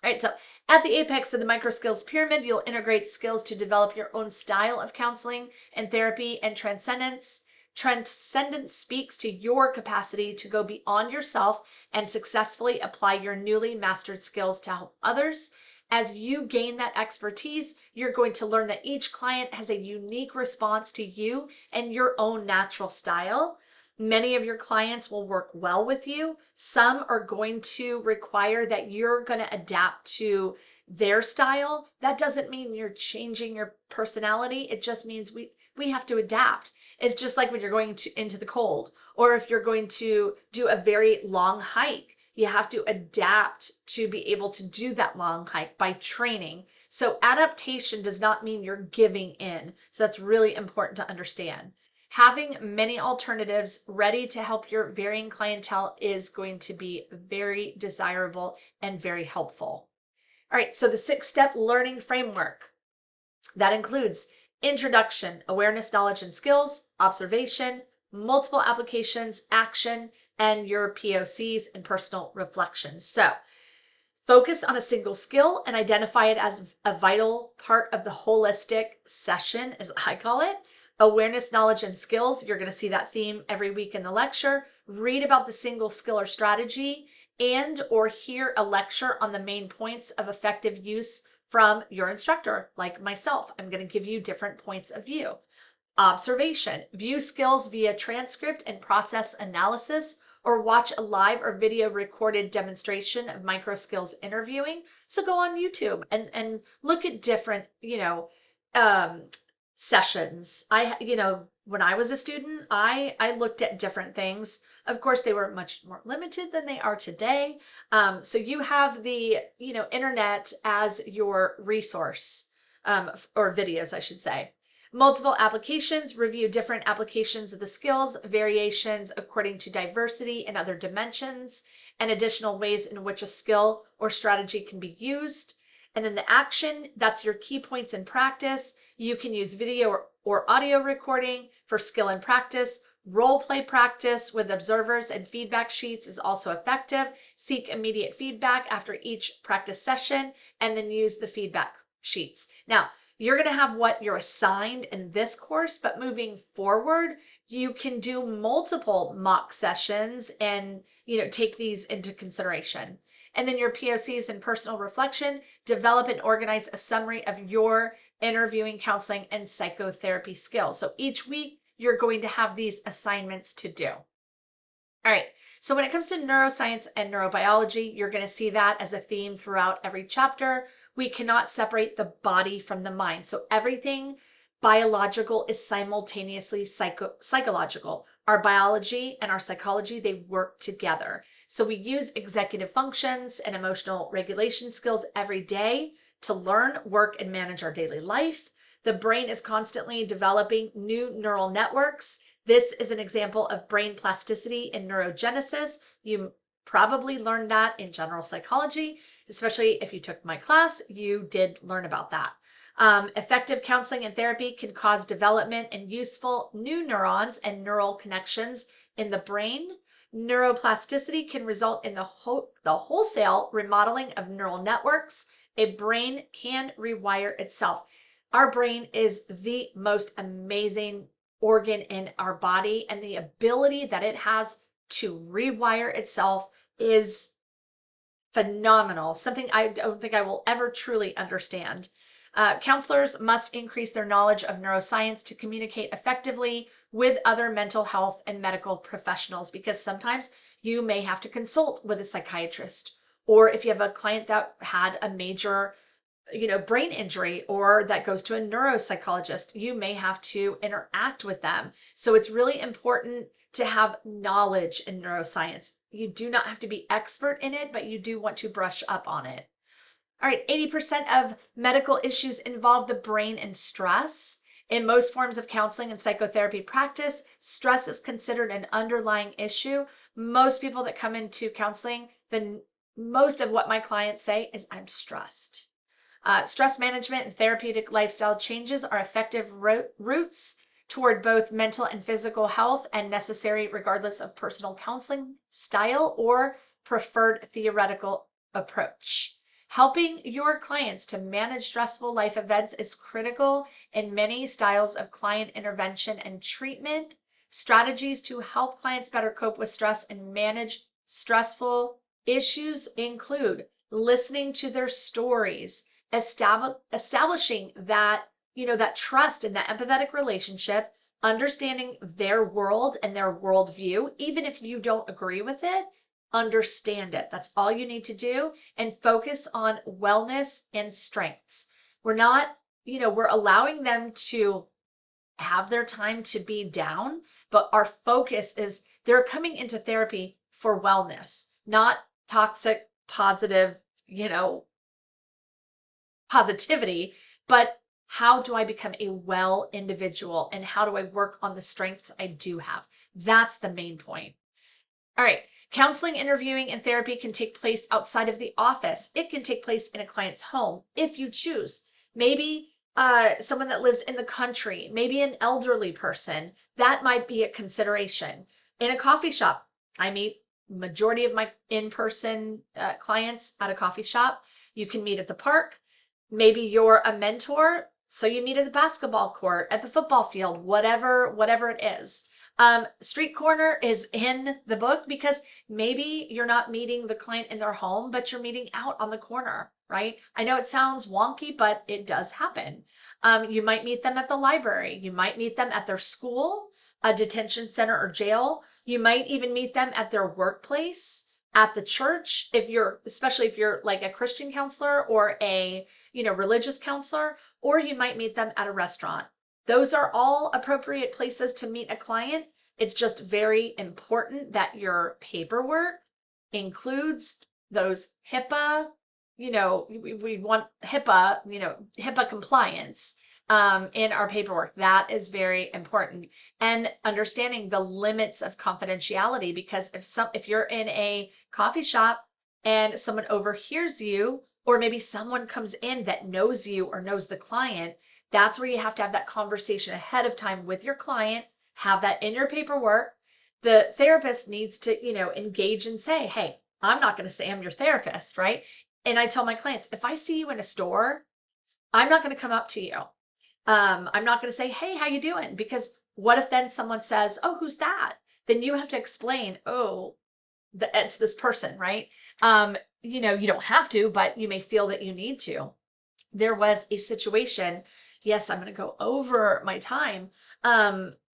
All right, so at the apex of the micro skills pyramid, you'll integrate skills to develop your own style of counseling and therapy and transcendence. Transcendence speaks to your capacity to go beyond yourself and successfully apply your newly mastered skills to help others. As you gain that expertise, you're going to learn that each client has a unique response to you and your own natural style. Many of your clients will work well with you. Some are going to require that you're going to adapt to their style. That doesn't mean you're changing your personality. It just means we have to adapt. It's just like when you're going into the cold, or if you're going to do a very long hike, you have to adapt to be able to do that long hike by training. So adaptation does not mean you're giving in. So that's really important to understand. Having many alternatives ready to help your varying clientele is going to be very desirable and very helpful. All right, so the 6-step learning framework that includes introduction, awareness, knowledge, and skills, observation, multiple applications, action, and your POCs and personal reflections. So focus on a single skill and identify it as a vital part of the holistic session, as I call it. Awareness, knowledge, and skills. You're going to see that theme every week in the lecture. Read about the single skill or strategy and or hear a lecture on the main points of effective use from your instructor, like myself. I'm going to give you different points of view. Observation. View skills via transcript and process analysis, or watch a live or video recorded demonstration of micro skills interviewing. So go on YouTube and look at different, um, sessions. When I was a student, I looked at different things. Of course, they were much more limited than they are today. So you have the, internet as your resource, or videos, I should say. Multiple applications, review different applications of the skills, variations according to diversity and other dimensions, and additional ways in which a skill or strategy can be used. And then the action, that's your key points in practice. You can use video or audio recording for skill and practice. Role play practice with observers and feedback sheets is also effective. Seek immediate feedback after each practice session and then use the feedback sheets. Now, you're going to have what you're assigned in this course, but moving forward, you can do multiple mock sessions and, take these into consideration. And then your POCs and personal reflection, develop and organize a summary of your interviewing, counseling, and psychotherapy skills. So each week, you're going to have these assignments to do. All right, so when it comes to neuroscience and neurobiology, you're going to see that as a theme throughout every chapter. We cannot separate the body from the mind. So everything biological is simultaneously psychological. Our biology and our psychology, they work together. So we use executive functions and emotional regulation skills every day to learn, work, and manage our daily life. The brain is constantly developing new neural networks. This is an example of brain plasticity and neurogenesis. You probably learned that in general psychology, especially if you took my class, you did learn about that. Effective counseling and therapy can cause development and useful new neurons and neural connections in the brain. Neuroplasticity can result in the wholesale remodeling of neural networks. A brain can rewire itself. Our brain is the most amazing organ in our body, and the ability that it has to rewire itself is phenomenal, something I don't think I will ever truly understand. Counselors must increase their knowledge of neuroscience to communicate effectively with other mental health and medical professionals, because sometimes you may have to consult with a psychiatrist, or if you have a client that had a major brain injury or that goes to a neuropsychologist, you may have to interact with them. So it's really important to have knowledge in neuroscience. You do not have to be expert in it, but you do want to brush up on it. All right, 80% of medical issues involve the brain and stress. In most forms of counseling and psychotherapy practice, stress is considered an underlying issue. Most people that come into counseling, most of what my clients say is, I'm stressed. Stress management and therapeutic lifestyle changes are effective routes toward both mental and physical health and necessary regardless of personal counseling style or preferred theoretical approach. Helping your clients to manage stressful life events is critical in many styles of client intervention and treatment. Strategies to help clients better cope with stress and manage stressful issues include listening to their stories, establishing that that trust and that empathetic relationship, understanding their world and their worldview. Even if you don't agree with it, understand it. That's all you need to do, and focus on wellness and strengths. We're not, we're allowing them to have their time to be down, but our focus is they're coming into therapy for wellness, not toxic positive, positivity, but how do I become a well individual and how do I work on the strengths I do have? That's the main point. All right. Counseling, interviewing, and therapy can take place outside of the office. It can take place in a client's home if you choose. Maybe someone that lives in the country, maybe an elderly person. That might be a consideration. In a coffee shop, I meet majority of my in-person clients at a coffee shop. You can meet at the park. Maybe you're a mentor, so you meet at the basketball court, at the football field, whatever it is. Street corner is in the book because maybe you're not meeting the client in their home, but you're meeting out on the corner, right? I know it sounds wonky, but it does happen. You might meet them at the library. You might meet them at their school, a detention center or jail. You might even meet them at their workplace, at the church, especially if you're like a Christian counselor or a, religious counselor, or you might meet them at a restaurant. Those are all appropriate places to meet a client. It's just very important that your paperwork includes those HIPAA, we want HIPAA compliance in our paperwork. That is very important. And understanding the limits of confidentiality, because if you're in a coffee shop and someone overhears you, or maybe someone comes in that knows you or knows the client. That's where you have to have that conversation ahead of time with your client, have that in your paperwork. The therapist needs to, engage and say, hey, I'm not going to say I'm your therapist, right? And I tell my clients, if I see you in a store, I'm not going to come up to you. I'm not going to say, hey, how you doing? Because what if then someone says, oh, who's that? Then you have to explain, oh, it's this person, right? You don't have to, but you may feel that you need to. There was a situation. Yes, I'm going to go over my time.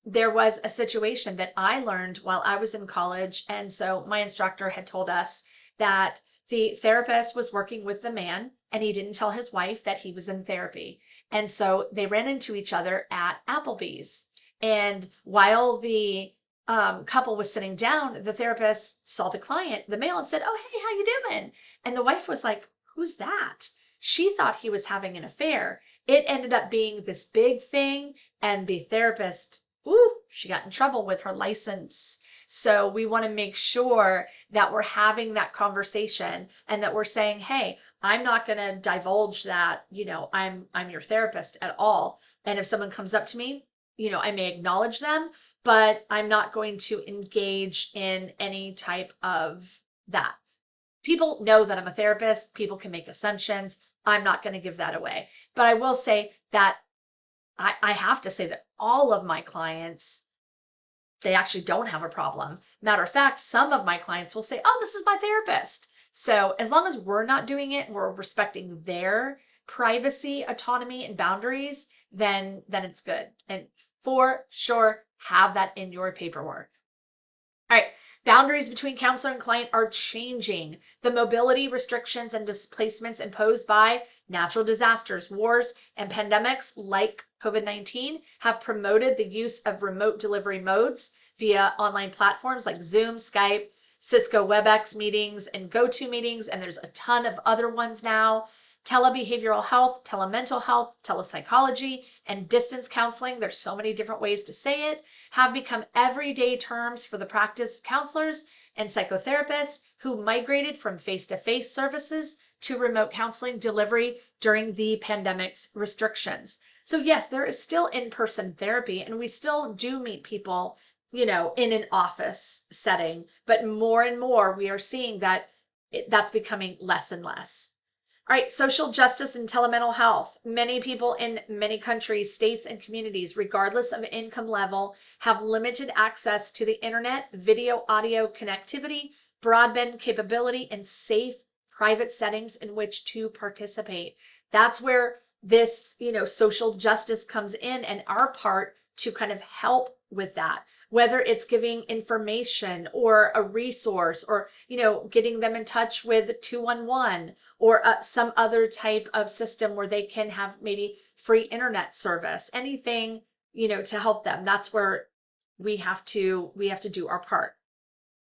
There was a situation that I learned while I was in college. And so my instructor had told us that the therapist was working with the man and he didn't tell his wife that he was in therapy. And so they ran into each other at Applebee's. And while the couple was sitting down, the therapist saw the client, the male, and said, oh, hey, how you doing? And the wife was like, who's that? She thought he was having an affair. It ended up being this big thing, and the therapist, ooh, she got in trouble with her license. So we want to make sure that we're having that conversation and that we're saying, hey, I'm not going to divulge that, I'm your therapist at all. And if someone comes up to me, I may acknowledge them, but I'm not going to engage in any type of that. People know that I'm a therapist. People can make assumptions. I'm not going to give that away. But I will say that I have to say that all of my clients, they actually don't have a problem. Matter of fact, some of my clients will say, oh, this is my therapist. So as long as we're not doing it, we're respecting their privacy, autonomy, and boundaries, then it's good. And for sure, have that in your paperwork. All right, boundaries between counselor and client are changing. The mobility restrictions and displacements imposed by natural disasters, wars, and pandemics like COVID-19 have promoted the use of remote delivery modes via online platforms like Zoom, Skype, Cisco WebEx meetings, and GoToMeetings, and there's a ton of other ones now. Telebehavioral health, telemental health, telepsychology, and distance counseling, there's so many different ways to say it, have become everyday terms for the practice of counselors and psychotherapists who migrated from face-to-face services to remote counseling delivery during the pandemic's restrictions. So yes, there is still in-person therapy and we still do meet people, in an office setting, but more and more we are seeing that that's becoming less and less. All right, social justice and telemental health. Many people in many countries, states, and communities, regardless of income level, have limited access to the internet, video, audio connectivity, broadband capability, and safe private settings in which to participate. That's where this, social justice comes in and our part to kind of help with that, whether it's giving information or a resource or, getting them in touch with 211 or some other type of system where they can have maybe free internet service, anything, to help them. That's where we have to do our part.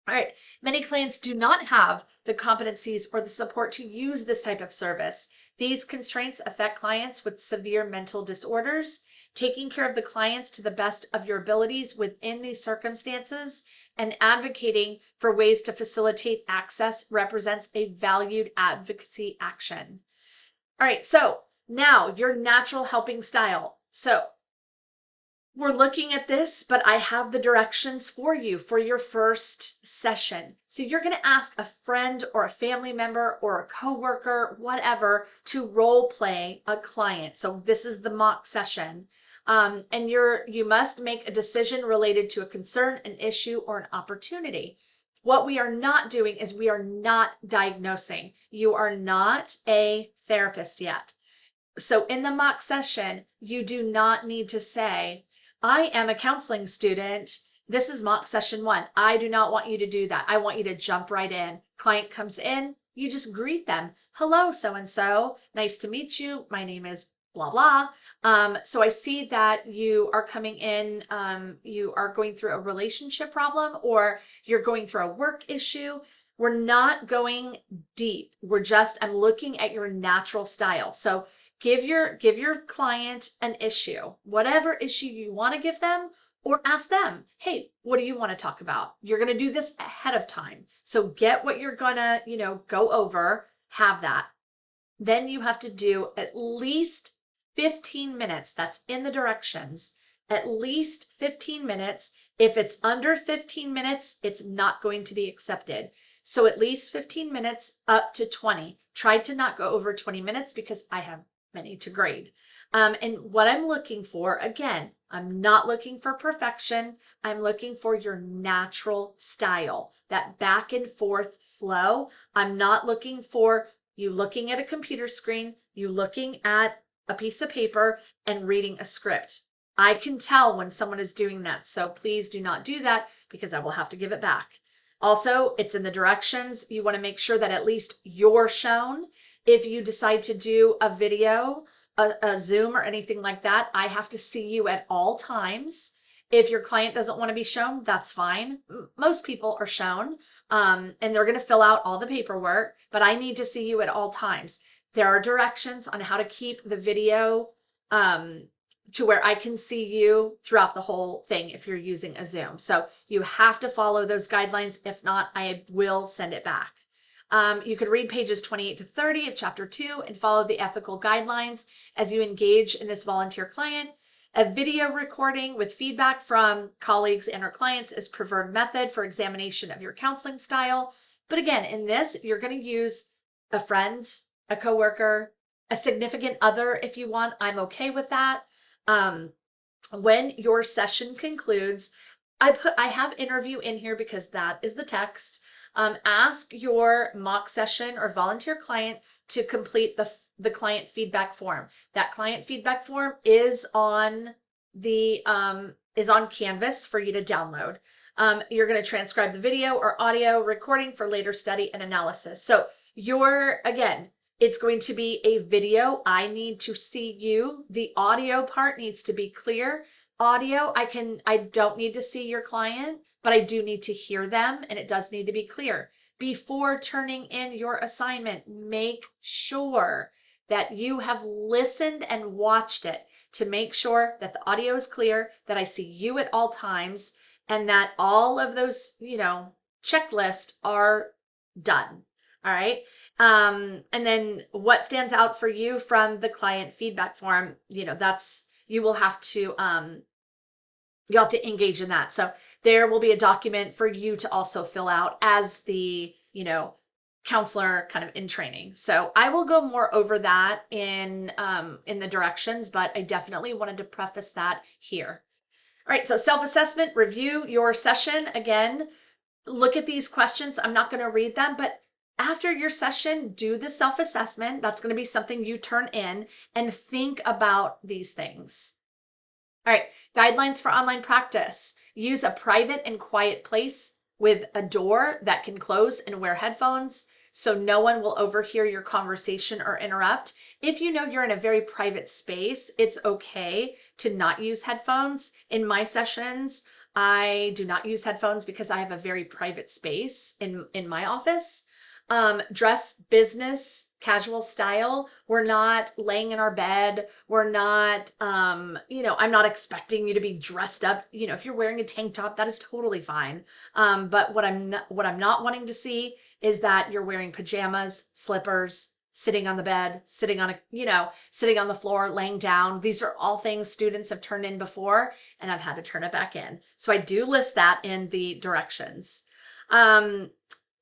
All right, many clients do not have the competencies or the support to use this type of service. These constraints affect clients with severe mental disorders. Taking care of the clients to the best of your abilities within these circumstances and advocating for ways to facilitate access represents a valued advocacy action. All right, so now your natural helping style. So we're looking at this, but I have the directions for you for your first session. So you're going to ask a friend or a family member or a coworker, whatever, to role play a client. So this is the mock session. And you must make a decision related to a concern, an issue, or an opportunity. What we are not doing is we are not diagnosing. You are not a therapist yet. So in the mock session, you do not need to say, I am a counseling student. This is mock session 1. I do not want you to do that. I want you to jump right in. Client comes in, you just greet them. Hello, so-and-so. Nice to meet you. My name is blah, blah. So I see that you are coming in, you are going through a relationship problem or you're going through a work issue. We're not going deep. I'm looking at your natural style. So give your client an issue, whatever issue you want to give them, or ask them, hey, what do you want to talk about? You're going to do this ahead of time. So get what you're going to, go over, have that. then you have to do at least 15 minutes. That's in the directions. At least 15 minutes. If it's under 15 minutes, it's not going to be accepted. So at least 15 minutes up to 20. Try to not go over 20 minutes because I have many to grade. And what I'm looking for, again, I'm not looking for perfection. I'm looking for your natural style, that back and forth flow. I'm not looking for you looking at a computer screen, you looking at a piece of paper and reading a script. I can tell when someone is doing that. So please do not do that because I will have to give it back. Also, it's in the directions. You want to make sure that at least you're shown. If you decide to do a video, a Zoom or anything like that, I have to see you at all times. If your client doesn't want to be shown, that's fine. Most people are shown, and they're going to fill out all the paperwork, but I need to see you at all times. There are directions on how to keep the video to where I can see you throughout the whole thing if you're using a Zoom. So you have to follow those guidelines. If not, I will send it back. You could read pages 28 to 30 of chapter 2 and follow the ethical guidelines as you engage in this volunteer client. A video recording with feedback from colleagues and or clients is preferred method for examination of your counseling style. But again, in this, you're going to use a friend, a coworker, a significant other if you want. I'm okay with that. When your session concludes, I have interview in here because that is the text. Ask your mock session or volunteer client to complete the client feedback form. That client feedback form is on Canvas for you to download. You're going to transcribe the video or audio recording for later study and analysis. So again, it's going to be a video. I need to see you. The audio part needs to be clear. Audio, I don't need to see your client, but I do need to hear them, and it does need to be clear. Before turning in your assignment, make sure that you have listened and watched it to make sure that the audio is clear, that I see you at all times, and that all of those, checklists are done. All right. And then what stands out for you from the client feedback form, you'll have to engage in that. So there will be a document for you to also fill out as the, counselor kind of in training. So I will go more over that in the directions, but I definitely wanted to preface that here. All right, so self-assessment, review your session. Again, look at these questions. I'm not going to read them, but after your session, do the self-assessment. That's going to be something you turn in and think about these things. All right, guidelines for online practice. Use a private and quiet place with a door that can close and wear headphones so no one will overhear your conversation or interrupt. If you know you're in a very private space, it's okay to not use headphones. In my sessions, I do not use headphones because I have a very private space in my office. Dress business, casual style. We're not laying in our bed. We're not, I'm not expecting you to be dressed up. If you're wearing a tank top, that is totally fine. But what I'm not wanting to see is that you're wearing pajamas, slippers, sitting on the bed, sitting on the floor, laying down. These are all things students have turned in before, and I've had to turn it back in. So I do list that in the directions.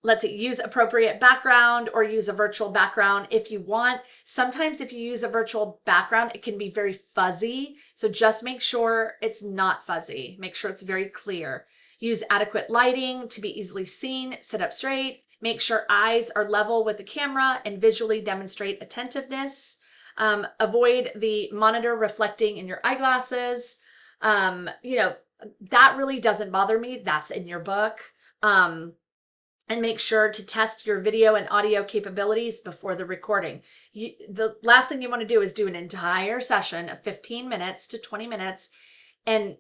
Let's see, use appropriate background or use a virtual background if you want. Sometimes if you use a virtual background, it can be very fuzzy. So just make sure it's not fuzzy. Make sure it's very clear. Use adequate lighting to be easily seen. Sit up straight. Make sure eyes are level with the camera and visually demonstrate attentiveness. Avoid the monitor reflecting in your eyeglasses. That really doesn't bother me. That's in your book. And make sure to test your video and audio capabilities before the recording. The last thing you want to do is do an entire session of 15 minutes to 20 minutes and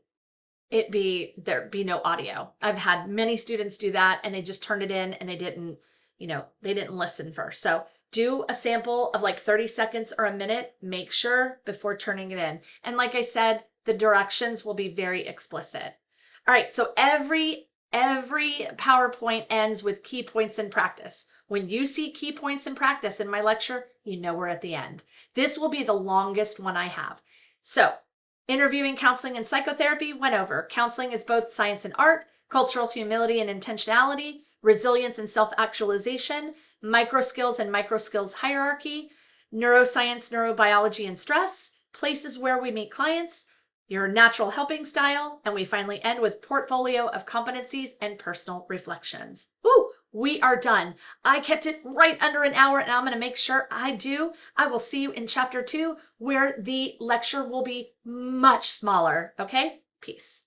there be no audio. I've had many students do that and they just turned it in and they didn't listen first. So do a sample of like 30 seconds or a minute, make sure before turning it in. And like I said, the directions will be very explicit. All right, so every Every PowerPoint ends with key points in practice. When you see key points in practice in my lecture, you know we're at the end. This will be the longest one I have. So, interviewing, counseling, and psychotherapy went over. Counseling is both science and art, cultural humility and intentionality, resilience and self-actualization, micro skills and micro skills hierarchy, neuroscience, neurobiology, and stress, places where we meet clients, your natural helping style, and we finally end with portfolio of competencies and personal reflections. Woo! We are done. I kept it right under an hour, and I'm going to make sure I do. I will see you in chapter 2, where the lecture will be much smaller. Okay? Peace.